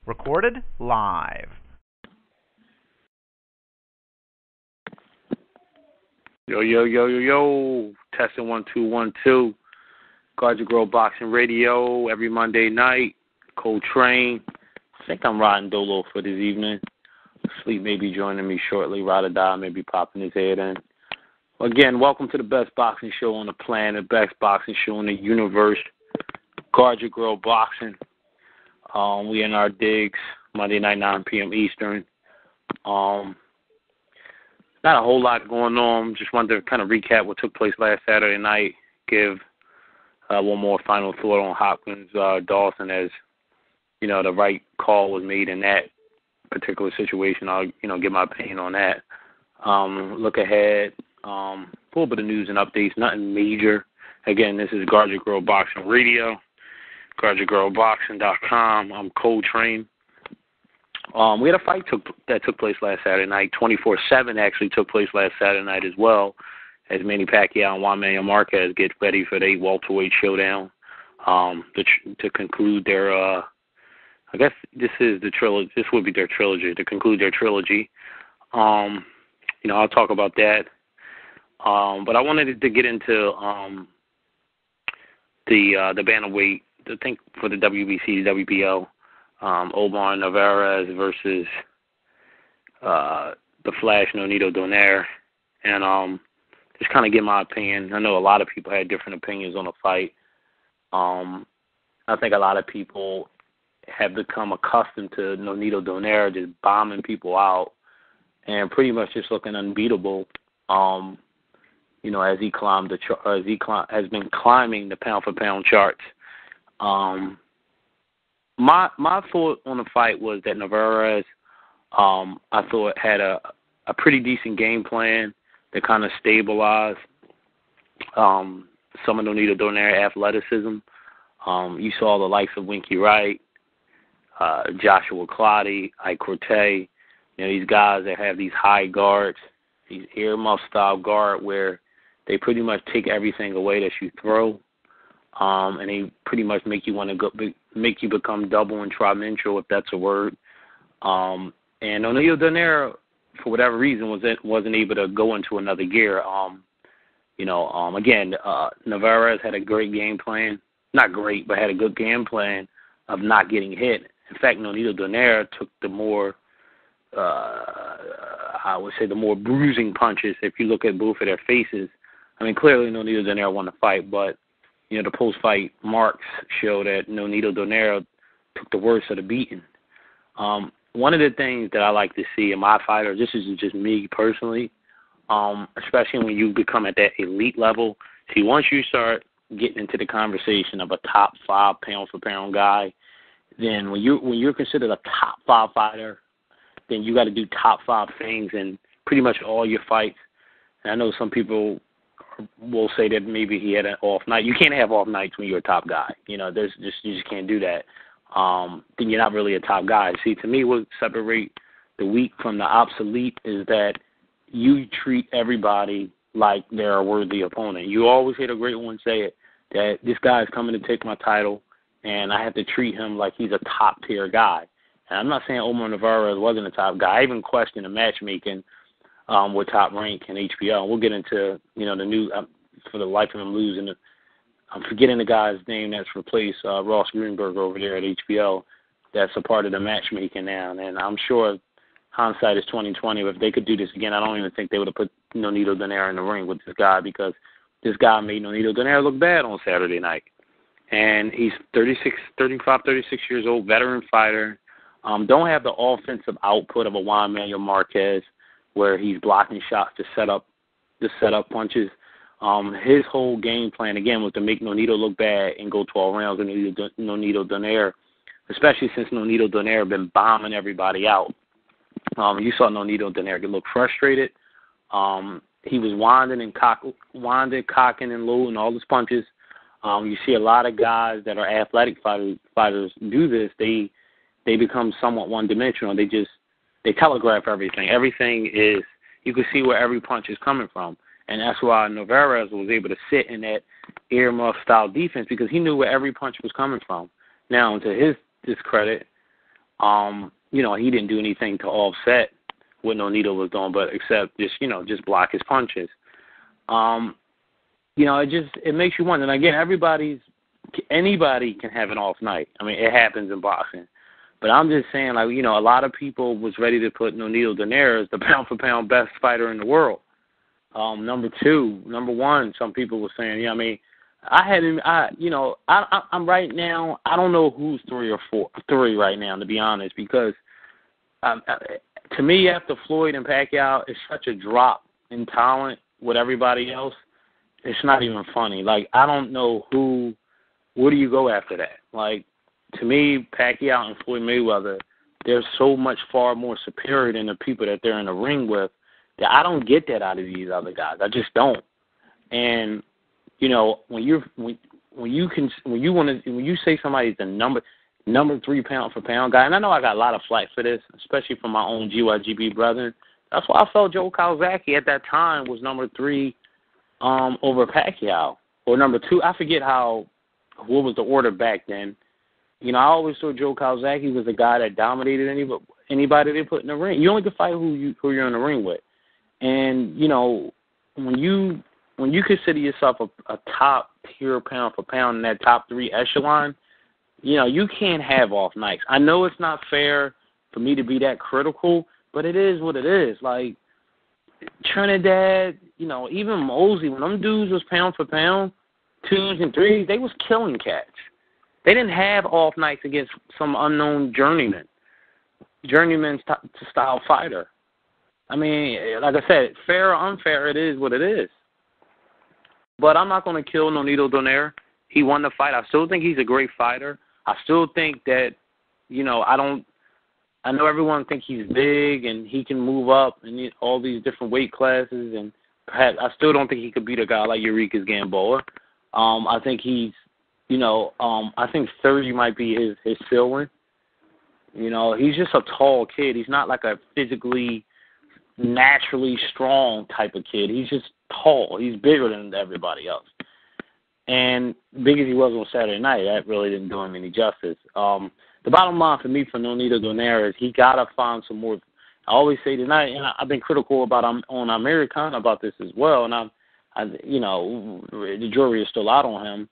Recorded live. Yo. Testing 1 2 1 2. Guard Your Girl Boxing Radio every Monday night. Coltrane. I think I'm riding Dolo for this evening. Sleep may be joining me shortly. Ride or Die may be popping his head in. Again, welcome to the best boxing show on the planet, best boxing show in the universe. Guard Your Girl Boxing. We in our digs Monday night, 9 p.m. Eastern. Not a whole lot going on. Just wanted to kind of recap what took place last Saturday night. Give one more final thought on Hopkins, Dawson, as the right call was made in that particular situation. I'll give my opinion on that. Look ahead. A little bit of news and updates. Nothing major. Again, this is Guard Your Girl Boxing Radio. GuardYourGirlBoxing.com. I'm Coltrane. We had a fight that took place last Saturday night. 24/7 actually took place last Saturday night as well, as Manny Pacquiao and Juan Marquez get ready for their welterweight showdown to conclude their. I guess this is the trilogy. This would be their trilogy to conclude their trilogy. I'll talk about that. But I wanted to get into the bantamweight. I think for the WBC, WBO. Omar Narvaez versus the Flash Nonito Donaire, and just kind of give my opinion. I know a lot of people had different opinions on the fight. I think a lot of people have become accustomed to Nonito Donaire just bombing people out and pretty much just looking unbeatable. As he has been climbing the pound for pound charts. My thought on the fight was that Narvaez, I thought, had a pretty decent game plan that kind of stabilized some of Nonito Donaire athleticism. You saw the likes of Winky Wright, Joshua Clottey, Ike Corte, these guys that have these high guards, these earmuff style guard where they pretty much take everything away that you throw. And they pretty much make you make you become double and trimensional, if that's a word. And Nonito Donaire, for whatever reason, wasn't able to go into another gear. Again, Narvaez had a great game plan. Not great, but had a good game plan of not getting hit. In fact, Nonito Donaire took the more, I would say, the more bruising punches. If you look at both of their faces, I mean, clearly Nonito Donaire won the fight, but the post-fight marks show that Nonito Donaire took the worst of the beating. One of the things that I like to see in my fighters, this is just me personally, especially when you become at that elite level. See, once you start getting into the conversation of a top 5 pound-for-pound guy, then when you're considered a top 5 fighter, then you got to do top 5 things in pretty much all your fights. And I know some people will say that maybe he had an off night. You can't have off nights when you're a top guy. You just can't do that. Then you're not really a top guy. See, to me, what separate the weak from the obsolete is that you treat everybody like they're a worthy opponent. You always hear the great one say it, that this guy is coming to take my title, and I have to treat him like he's a top-tier guy. And I'm not saying Omar Narvaez wasn't a top guy. I even questioned the matchmaking with Top Rank and HBO. We'll get into, the new, for the life of him losing. I'm forgetting the guy's name that's replaced Ross Greenberg over there at HBO. That's a part of the matchmaking now. And I'm sure hindsight is 20/20. If they could do this again, I don't even think they would have put Nonito Donaire in the ring with this guy, because this guy made Nonito Donaire look bad on Saturday night. And he's 36 years old, veteran fighter. Don't have the offensive output of a Juan Marquez, where he's blocking shots to set up punches. His whole game plan, again, was to make Nonito look bad and go 12 rounds with Nonito Donaire, especially since Nonito Donaire been bombing everybody out. You saw Nonito Donaire look frustrated. He was winding, cocking, and loading all his punches. You see a lot of guys that are athletic fighters do this. They become somewhat one-dimensional. They telegraph everything. Everything is, you can see where every punch is coming from. And that's why Narvaez was able to sit in that earmuff style defense, because he knew where every punch was coming from. Now, to discredit. He didn't do anything to offset what Nonito was doing, but except just block his punches. It makes you wonder. And again, anybody can have an off night. I mean, it happens in boxing. But I'm just saying, a lot of people was ready to put Nonito Donaire as the pound-for-pound best fighter in the world. Number one, some people were saying, I'm right now, I don't know who's 3 or 3 right now, to be honest, because to me, after Floyd and Pacquiao, it's such a drop in talent with everybody else. It's not even funny. I don't know where do you go after that? To me, Pacquiao and Floyd Mayweather, they're so much far more superior than the people that they're in the ring with that I don't get that out of these other guys. I just don't. And when you say somebody's the number 3 pound for pound guy, and I know I got a lot of flack for this, especially from my own GYGB brethren. That's why I felt Joe Calzaghe at that time was number 3 over Pacquiao, or number 2. I forget what was the order back then. I always thought Joe Calzaghe was the guy that dominated anybody they put in the ring. You only can fight who you're in the ring with. And, when you consider yourself a top tier pound for pound in that top 3 echelon, you can't have off nights. I know it's not fair for me to be that critical, but it is what it is. Trinidad, even Mosley, when them dudes was pound for pound, 2s and 3s, they was killing cats. They didn't have off nights against some unknown journeyman style fighter. I mean, like I said, fair or unfair, it is what it is. But I'm not going to kill Nonito Donaire. He won the fight. I still think he's a great fighter. I still think that, I know everyone thinks he's big and he can move up in all these different weight classes, and perhaps I still don't think he could beat a guy like Eureka's Gamboa. I think he's, I think 30 might be his ceiling. He's just a tall kid. He's not like a physically, naturally strong type of kid. He's just tall. He's bigger than everybody else. And big as he was on Saturday night, that really didn't do him any justice. The bottom line for me for Nonito Donaire is he got to find some more. I always say tonight, and I've been critical on Americana about this as well, and the jury is still out on him.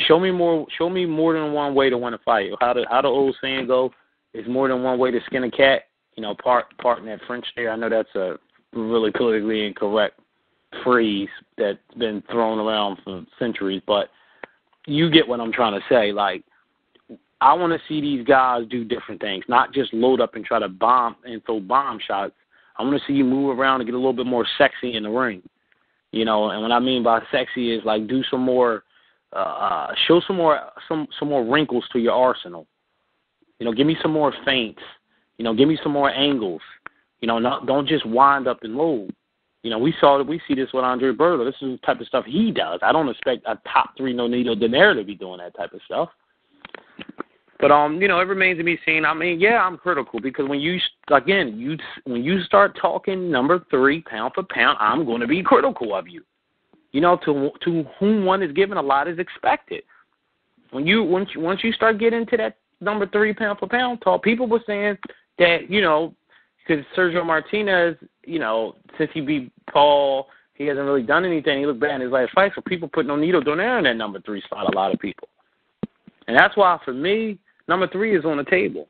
Show me more than one way to win a fight. How the old saying go, there's more than one way to skin a cat. Pardon that French there. I know that's a really politically incorrect phrase that's been thrown around for centuries, but you get what I'm trying to say. I want to see these guys do different things, not just load up and try to bomb and throw bomb shots. I want to see you move around and get a little bit more sexy in the ring. And what I mean by sexy is do some more, show some more wrinkles to your arsenal. Give me some more feints. Give me some more angles. Don't just wind up and load. We see this with Andre Berto. This is the type of stuff he does. I don't expect a top 3 Nonito Donaire to be doing that type of stuff. But it remains to be seen. I mean, yeah, I'm critical because when you start talking number 3 pound for pound, I'm going to be critical of you. To whom one is given, a lot is expected. Once you start getting into that number 3 pound for pound talk, people were saying that because Sergio Martinez, since he beat Paul, he hasn't really done anything. He looked bad in his last fight, so people put Nonito Donaire in that number 3 spot. A lot of people, and that's why for me, number 3 is on the table.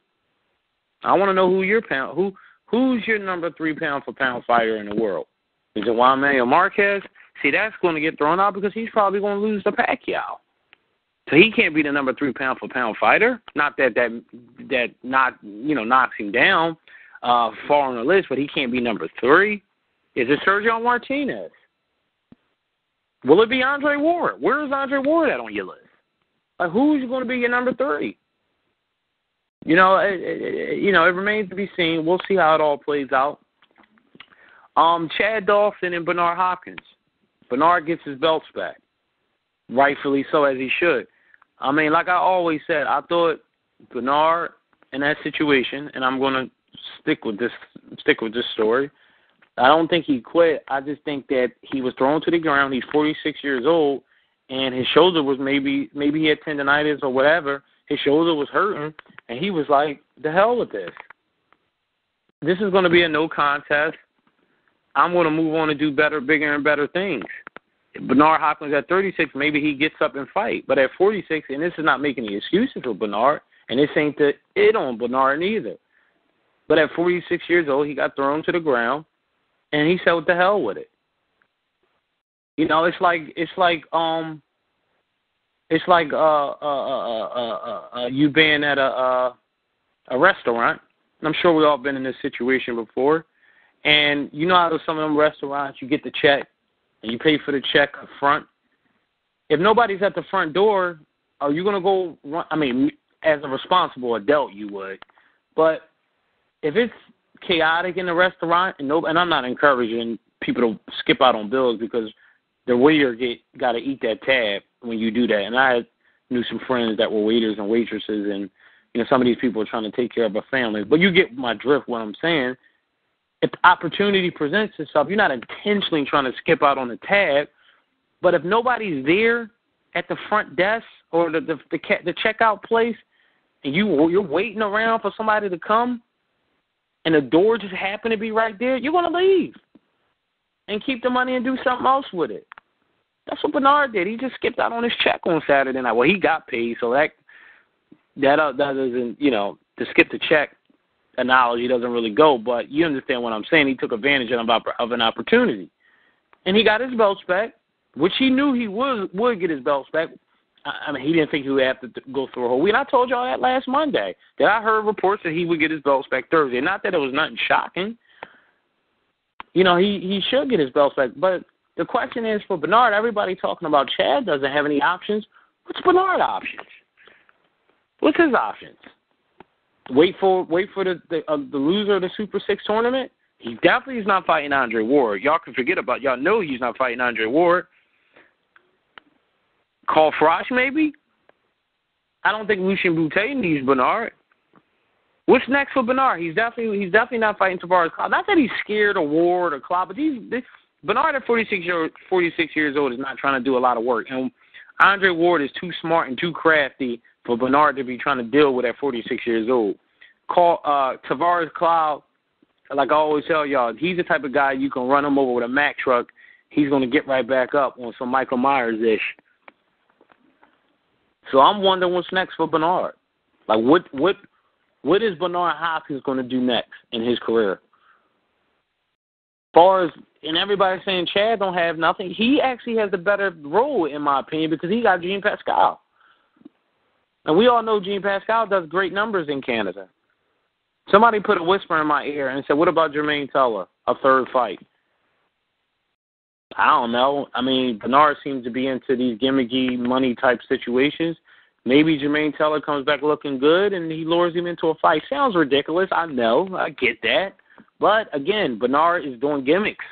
I want to know who's your number 3 pound for pound fighter in the world. Is it Juan Manuel Marquez? See, that's going to get thrown out because he's probably going to lose to Pacquiao. So he can't be the number 3 pound for pound fighter. Not that knocks him down far on the list, but he can't be number 3. Is it Sergio Martinez? Will it be Andre Ward? Where is Andre Ward at on your list? Who's going to be your number 3? It remains to be seen. We'll see how it all plays out. Chad Dawson and Bernard Hopkins. Bernard gets his belts back. Rightfully so, as he should. I mean, like I always said, I thought Bernard in that situation, and I'm going to stick with this story. I don't think he quit. I just think that he was thrown to the ground. He's 46 years old, and his shoulder was maybe he had tendonitis or whatever. His shoulder was hurting, And he was like, the hell with this. This is going to be a no contest. I'm going to move on and do better, bigger, and better things. Bernard Hopkins at 36, maybe he gets up and fight. But at 46, and this is not making any excuses for Bernard, and this ain't the it on Bernard either. But at 46 years old, he got thrown to the ground, and he said, "What the hell with it?" You know, it's like you being at a restaurant. I'm sure we all been in this situation before, and you know how to some of them restaurants you get the check and you pay for the check up front. If nobody's at the front door, are you gonna go run? I mean, as a responsible adult, you would, but if it's chaotic in the restaurant, and I'm not encouraging people to skip out on bills because the waiter got to eat that tab when you do that. And I knew some friends that were waiters and waitresses, and you know some of these people are trying to take care of a family. But you get my drift. What I'm saying, if the opportunity presents itself, you're not intentionally trying to skip out on the tab. But if nobody's there at the front desk or the checkout place, and you're waiting around for somebody to come, and the door just happened to be right there, you're going to leave and keep the money and do something else with it. That's what Bernard did. He just skipped out on his check on Saturday night. Well, he got paid, so that doesn't, you know, to skip the check analogy doesn't really go, but you understand what I'm saying. He took advantage of an opportunity. And he got his belts back, which he knew he would get his belts back. I mean, he didn't think he would have to go through a whole week. And I told y'all that last Monday, that I heard reports that he would get his belts back Thursday. Not that it was nothing shocking. You know, he should get his belts back. But the question is, for Bernard, everybody talking about Chad doesn't have any options. What's Bernard's options? What's his options? Wait for the loser of the Super 6 tournament? He definitely is not fighting Andre Ward. Y'all can forget about, y'all know he's not fighting Andre Ward. Call Frosh, maybe? I don't think Lucien Boutte needs Bernard. What's next for Bernard? He's definitely not fighting Tavares Cloud. Not that he's scared of Ward or Cloud, but Bernard at 46 years old is not trying to do a lot of work. And Andre Ward is too smart and too crafty for Bernard to be trying to deal with at 46 years old. Tavares Cloud, like I always tell y'all, he's the type of guy you can run him over with a Mack truck. He's going to get right back up on some Michael Myers-ish. So I'm wondering what's next for Bernard. Like, what is Bernard Hopkins going to do next in his career? As far as, and everybody's saying Chad don't have nothing, he actually has the better role, in my opinion, because he got Jean Pascal. And we all know Jean Pascal does great numbers in Canada. Somebody put a whisper in my ear and said, what about Jermaine Teller, a third fight? I don't know. I mean, Bernard seems to be into these gimmicky money-type situations. Maybe Jermaine Teller comes back looking good and he lures him into a fight. Sounds ridiculous. I know. I get that. But, again, Bernard is doing gimmicks.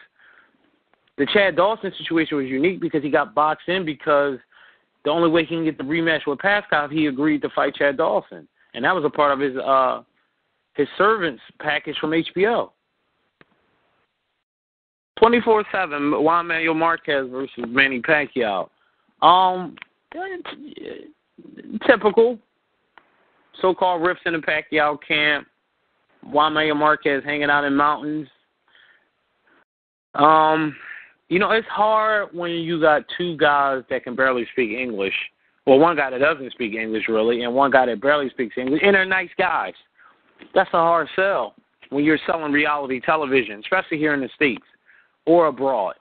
The Chad Dawson situation was unique because he got boxed in because the only way he can get the rematch with Pacquiao, he agreed to fight Chad Dawson. And that was a part of his servants package from HBO. 24/7, Juan Manuel Marquez versus Manny Pacquiao. Typical. So-called riffs in the Pacquiao camp. Juan Manuel Marquez hanging out in mountains. You know, it's hard when you got two guys that can barely speak English. Well, one guy that doesn't speak English, really, and one guy that barely speaks English, and they're nice guys. That's a hard sell when you're selling reality television, especially here in the States or abroad.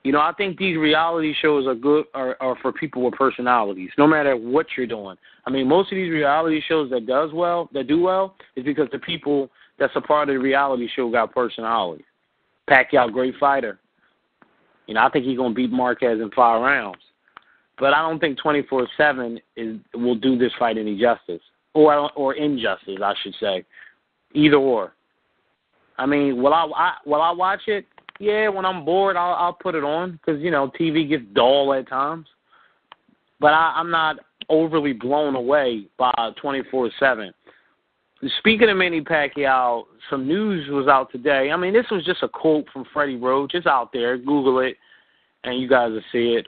You know, I think these reality shows are good are for people with personalities, no matter what you're doing. I mean, most of these reality shows that do well, is because the people that's a part of the reality show got personalities. Pacquiao, great fighter. You know, I think he's going to beat Marquez in 5 rounds. But I don't think 24/7 will do this fight any justice. Or injustice, I should say. Either or. I mean, will I watch it? Yeah, when I'm bored, I'll put it on because, you know, TV gets dull at times. But I'm not overly blown away by 24/7. Speaking of Manny Pacquiao, some news was out today. I mean, this was just a quote from Freddie Roach. It's out there. Google it, and you guys will see it.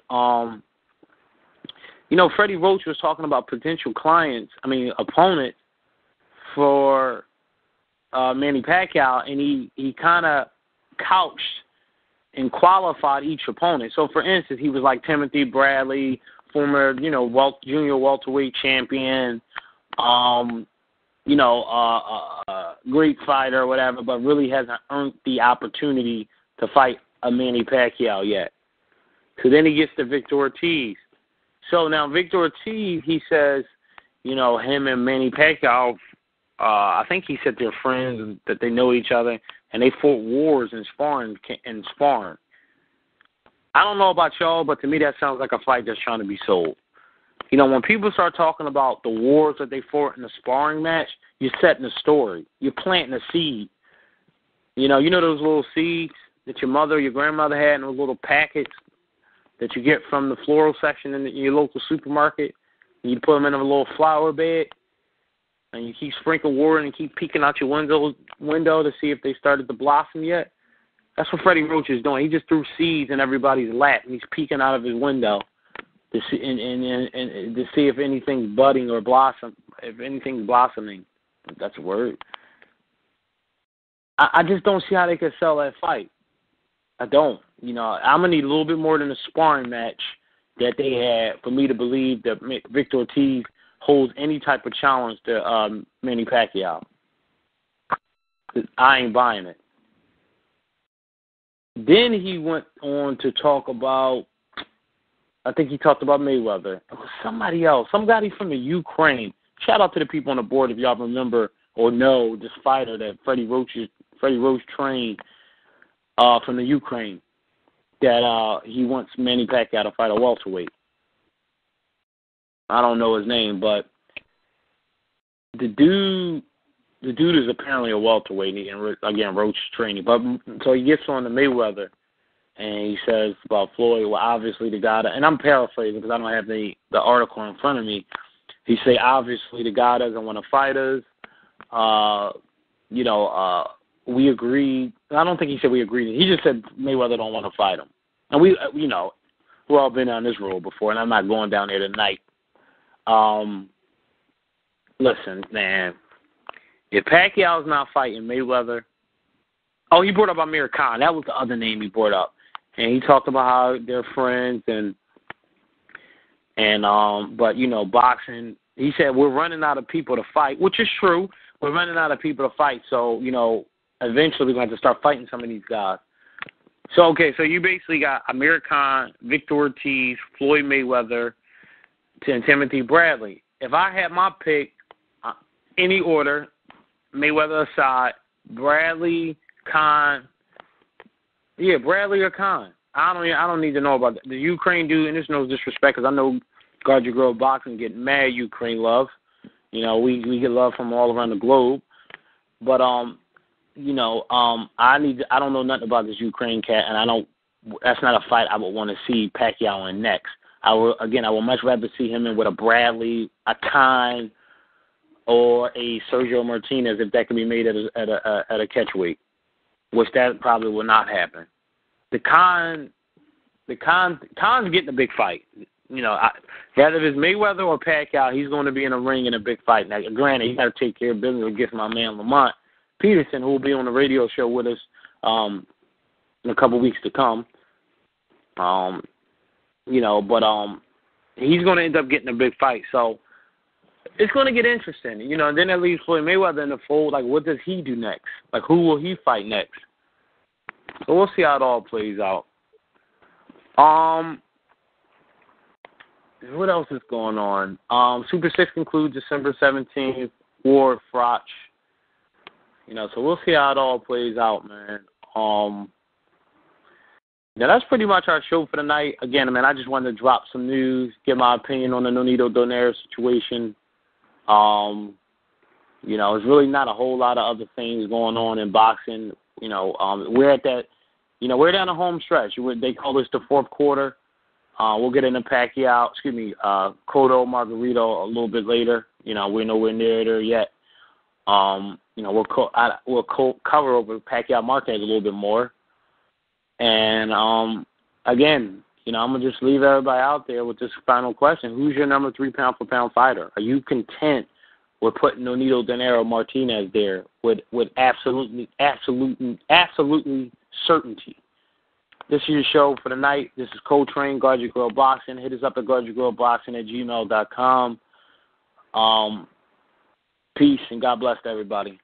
You know, Freddie Roach was talking about potential opponents for Manny Pacquiao, and he kind of couched and qualified each opponent. So, for instance, he was like Timothy Bradley, former, junior welterweight champion, great fighter or whatever, but really hasn't earned the opportunity to fight a Manny Pacquiao yet. So then he gets to Victor Ortiz. So now Victor Ortiz, he says, him and Manny Pacquiao, I think he said they're friends and that they know each other, and they fought wars and sparring. I don't know about y'all, but to me that sounds like a fight that's trying to be sold. When people start talking about the wars that they fought in a sparring match, you're setting a story. You're planting a seed. You know those little seeds that your mother or your grandmother had in those little packets that you get from the floral section in your local supermarket? And you put them in a little flower bed, and you keep sprinkling water and keep peeking out your window to see if they started to blossom yet. That's what Freddie Roach is doing. He just threw seeds in everybody's lap, and he's peeking out of his window to see and to see if anything's budding or if anything's blossoming. If that's a word. I just don't see how they could sell that fight. I don't. I'm gonna need a little bit more than a sparring match that they had for me to believe that Victor Ortiz holds any type of challenge to Manny Pacquiao. I ain't buying it. Then he went on to talk about, I think he talked about Mayweather. It was somebody else, somebody from the Ukraine. Shout out to the people on the board if y'all remember or know this fighter that Freddie Roach trained from the Ukraine, that he wants Manny Pacquiao to fight a welterweight. I don't know his name, but the dude is apparently a welterweight, and again, Roach training. But so he gets on to Mayweather, and he says about Floyd, well, obviously the guy, and I'm paraphrasing because I don't have the article in front of me. He say, obviously the guy doesn't want to fight us. We agreed. I don't think he said we agreed. He just said Mayweather don't want to fight him. And we've all been on this road before, and I'm not going down there tonight. Listen, man, if Pacquiao's not fighting Mayweather, he brought up Amir Khan. That was the other name he brought up, and he talked about how they're friends but boxing. He said we're running out of people to fight, which is true. We're running out of people to fight, so eventually we're going to have to start fighting some of these guys. So so you basically got Amir Khan, Victor Ortiz, Floyd Mayweather, and Timothy Bradley. If I had my pick, any order, Mayweather aside, Bradley, Khan. Yeah, Bradley or Khan. I don't need to know about the Ukraine dude, and there's no disrespect because I know Guard Your Girl Boxing get mad Ukraine love. We get love from all around the globe. But I don't know nothing about this Ukraine cat, and that's not a fight I would want to see Pacquiao in next. I would much rather see him in with a Bradley, a Khan, or a Sergio Martinez if that can be made at a catchweight, which that probably will not happen. Khan's getting a big fight. Rather if it's Mayweather or Pacquiao, he's going to be in a ring in a big fight. Now, granted, he got to take care of business against my man Lamont Peterson, who will be on the radio show with us in a couple weeks to come. But he's going to end up getting a big fight. So it's going to get interesting. And then that leaves Floyd Mayweather in the fold. Like, what does he do next? Like, who will he fight next? So we'll see how it all plays out. What else is going on? Super 6 concludes December 17th. Ward, Froch. So we'll see how it all plays out, man. Now, that's pretty much our show for the night. Again, man, I just wanted to drop some news, give my opinion on the Nonito Donaire situation. There's really not a whole lot of other things going on in boxing. We're at that, we're down the home stretch. They call this the fourth quarter. We'll get into Pacquiao, Cotto, Margarito a little bit later. We're nowhere near there yet. We'll cover over Pacquiao Marquez a little bit more. And, again, I'm going to just leave everybody out there with this final question. Who's your number 3 pound-for-pound fighter? Are you content we're putting Nonito, Donaire, Martinez there with absolute certainty. This is your show for the night. This is Coltrane, Guard Your Girl Boxing. Hit us up at guardyourgirlboxing@gmail.com. Peace and God bless to everybody.